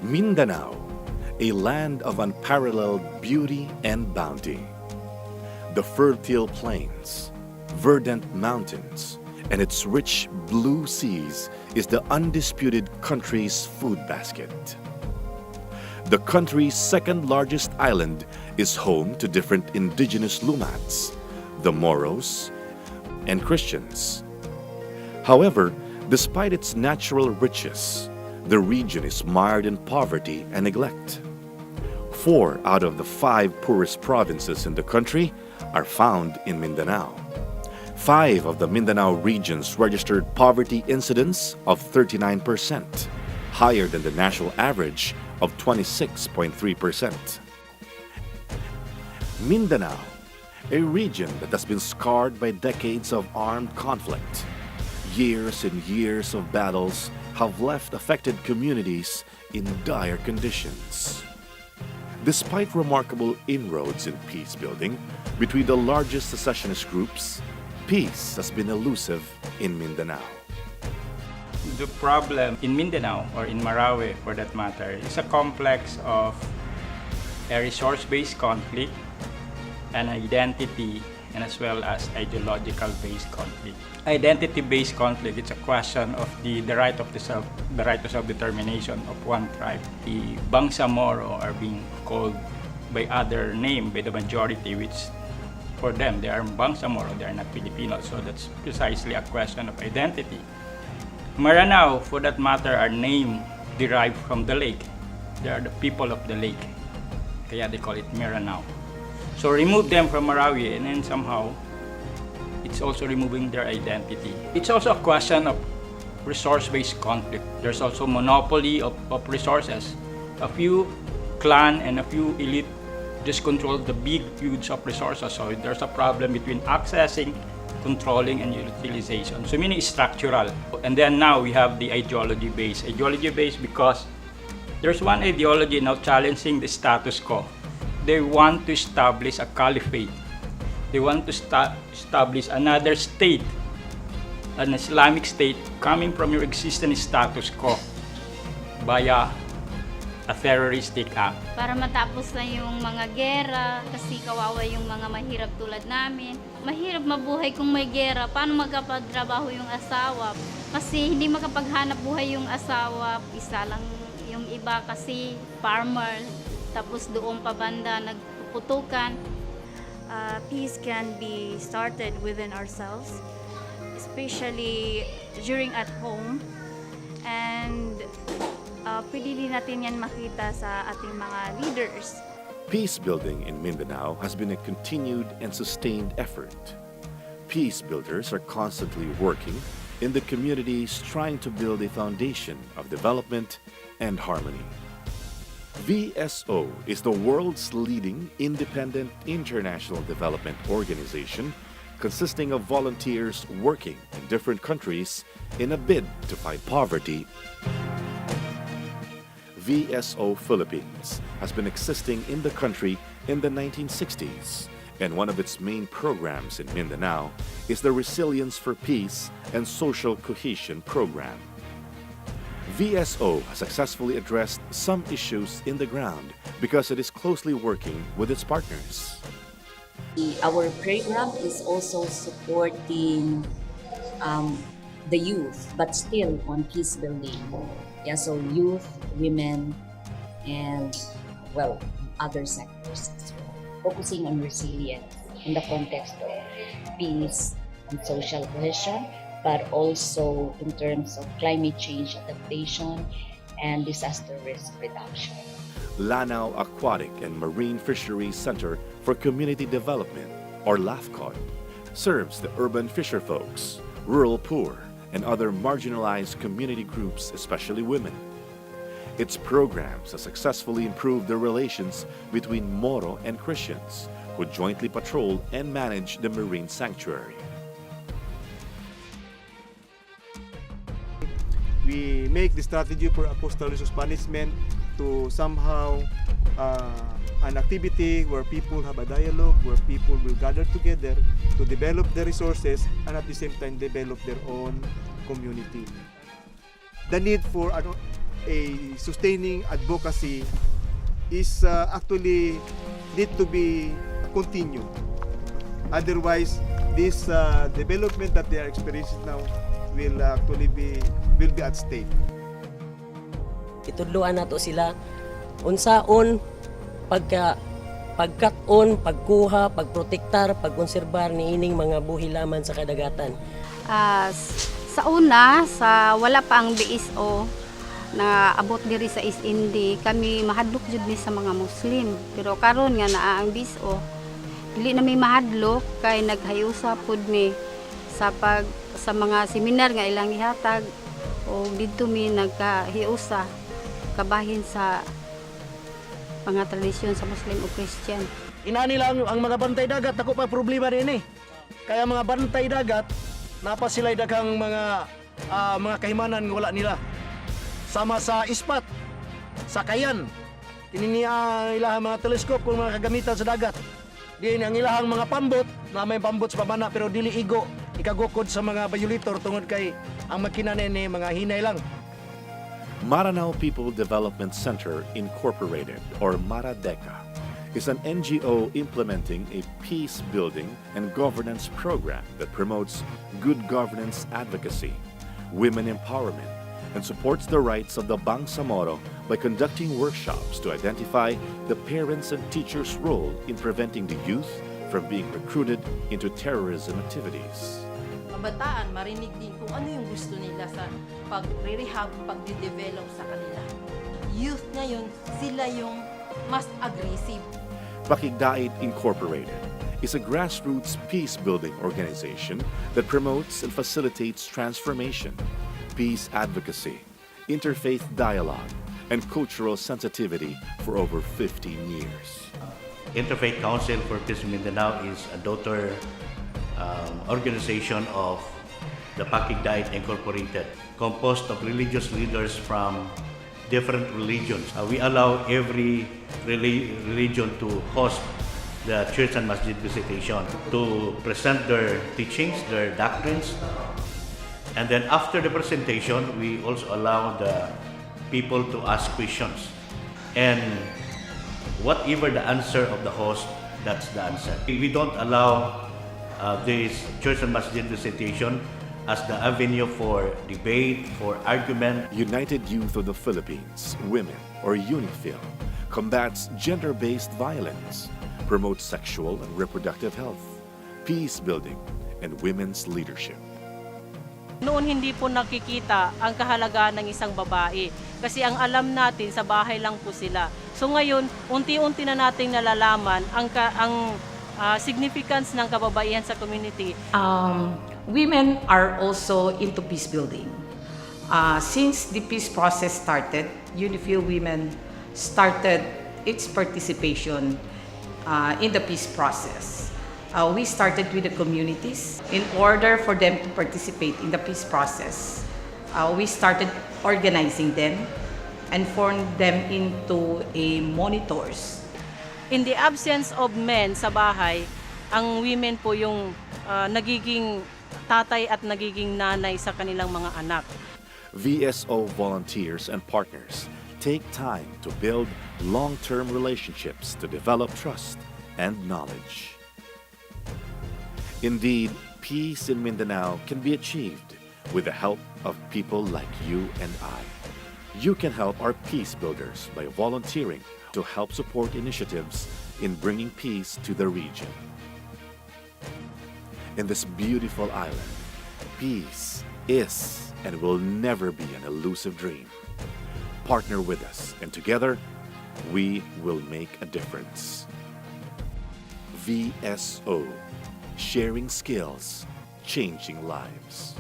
Mindanao, a land of unparalleled beauty and bounty. The fertile plains, verdant mountains, and its rich blue seas is the undisputed country's food basket. The country's second largest island is home to different indigenous lumats, the Moros and Christians. However, despite its natural riches, the region is mired in poverty and neglect. 4 out of the 5 poorest provinces in the country are found in Mindanao. 5 of the Mindanao regions registered poverty incidence of 39%, higher than the national average of 26.3%. Mindanao, a region that has been scarred by decades of armed conflict. Years and years of battles have left affected communities in dire conditions. Despite remarkable inroads in peace building between the largest secessionist groups, peace has been elusive in Mindanao. The problem in Mindanao, or in Marawi for that matter, is a complex of a resource-based conflict, an identity, and as well as ideological-based conflict. Identity-based conflict, it's a question of the right to self-determination of one tribe. The Bangsamoro are being called by other name by the majority, which for them, they are Bangsamoro, they are not Filipinos, so that's precisely a question of identity. Maranao, for that matter, are named derived from the lake. They are the people of the lake, kaya they call it Maranao. So remove them from Marawi, and then somehow it's also removing their identity. It's also a question of resource-based conflict. There's also monopoly of resources. A few clan and a few elite just control the big huge of resources. So there's a problem between accessing, controlling, and utilization. So meaning it's structural. And then now we have the ideology-based. Ideology-based because there's one ideology now challenging the status quo. They want to establish a caliphate. They want to establish another state, an Islamic state coming from your existing status quo via a terroristic act. Para matapos na yung mga gera, kasi kawawa yung mga mahirap tulad namin. Mahirap mabuhay kung may gera. Paano magkapagtrabaho yung asawa? Kasi hindi makapaghanap buhay yung asawa. Isa lang yung iba kasi farmer. Tapos doon pa banda nagpuputukan. Peace can be started within ourselves, especially during at home. And pwede din natin yan makita sa ating mga leaders. Peace building in Mindanao has been a continued and sustained effort. Peace builders are constantly working in the communities trying to build a foundation of development and harmony. VSO is the world's leading independent international development organization consisting of volunteers working in different countries in a bid to fight poverty. VSO Philippines has been existing in the country in the 1960s, and one of its main programs in Mindanao is the Resilience for Peace and Social Cohesion program. VSO has successfully addressed some issues in the ground because it is closely working with its partners. Our program is also supporting the youth, but still on peace building. Yeah, so youth, women, and other sectors as well. Focusing on resilience in the context of peace and social cohesion, but also in terms of climate change adaptation and disaster risk reduction. Lanao Aquatic and Marine Fisheries Center for Community Development, or LAFCOD, serves the urban fisherfolks, rural poor, and other marginalized community groups, especially women. Its programs have successfully improved the relations between Moro and Christians, who jointly patrol and manage the marine sanctuary. We make the strategy for coastal resource management to somehow an activity where people have a dialogue, where people will gather together to develop the resources and at the same time develop their own community. The need for a sustaining advocacy is actually need to be continued. Otherwise, this development that they are experiencing now will actually be at stake. Itudloan nato sila unsaon pagkat-on, pagkuha, pagprotektar, pagkonserbar niining mga buhi laman sa kadagatan. Sa una, wala pa ang BSO na abot diri sa East Indies, kami mahadlok jud ni sa mga Muslim. Pero karon nga naa ang BSO, dili na may mahadlok kay naghayusa pud mi sa mga seminar nga ilang gihatag o didto mi nagkahiusa kabahin sa mga tradisyon sa Muslim o Christian. Inani lang ang mga bantay dagat, ako pa problema rin eh. Kaya mga bantay dagat, napa sila daghang mga kahimanan nga wala nila. Sama sa ispat, sa kayan, kininiya ilahang mga teleskop kung mga kagamitan sa dagat. Diyan ang ilahang mga pambot, na may pambot sa pamana pero dili igo, ikagukod sa mga violator tungod kay ang makina ni mga hinay lang. Mindanao People Development Center Incorporated, or MARADECA, is an NGO implementing a peace-building and governance program that promotes good governance advocacy, women empowerment, and supports the rights of the Bangsamoro by conducting workshops to identify the parents' and teachers' role in preventing the youth from being recruited into terrorism activities. Kabataan, marinig din kung ano yung gusto nila sa pag-rehab, pag-develop sa kanila. Youth ngayon, sila yung mas aggressive. Pakigdait Incorporated is a grassroots peace-building organization that promotes and facilitates transformation, peace advocacy, interfaith dialogue, and cultural sensitivity for over 15 years. Interfaith Council for Peace in Mindanao is a daughter organization of the Pakigdait Incorporated, composed of religious leaders from different religions. We allow every religion to host the church and masjid visitation to present their teachings, their doctrines. And then after the presentation, we also allow the people to ask questions. And whatever the answer of the host, that's the answer. We don't allow this church and masjid visitation as the avenue for debate, for argument. United Youth of the Philippines, Women, or UNIFIL, combats gender-based violence, promotes sexual and reproductive health, peace building, and women's leadership. Noon hindi po nakikita ang kahalagaan ng isang babae kasi ang alam natin sa bahay lang po sila. So ngayon, unti-unti na nating nalalaman ang significance ng kababaihan sa community. Women are also into peace building. Since the peace process started, UNIFIL Women started its participation in the peace process. We started with the communities. In order for them to participate in the peace process, we started organizing them and formed them into a monitors. In the absence of men sa bahay, ang women po yung nagiging tatay at nagiging nanay sa kanilang mga anak. VSO volunteers and partners take time to build long-term relationships to develop trust and knowledge. Indeed, peace in Mindanao can be achieved with the help of people like you and I. You can help our peace builders by volunteering to help support initiatives in bringing peace to the region. In this beautiful island, peace is and will never be an elusive dream. Partner with us, and together, we will make a difference. VSO, sharing skills, changing lives.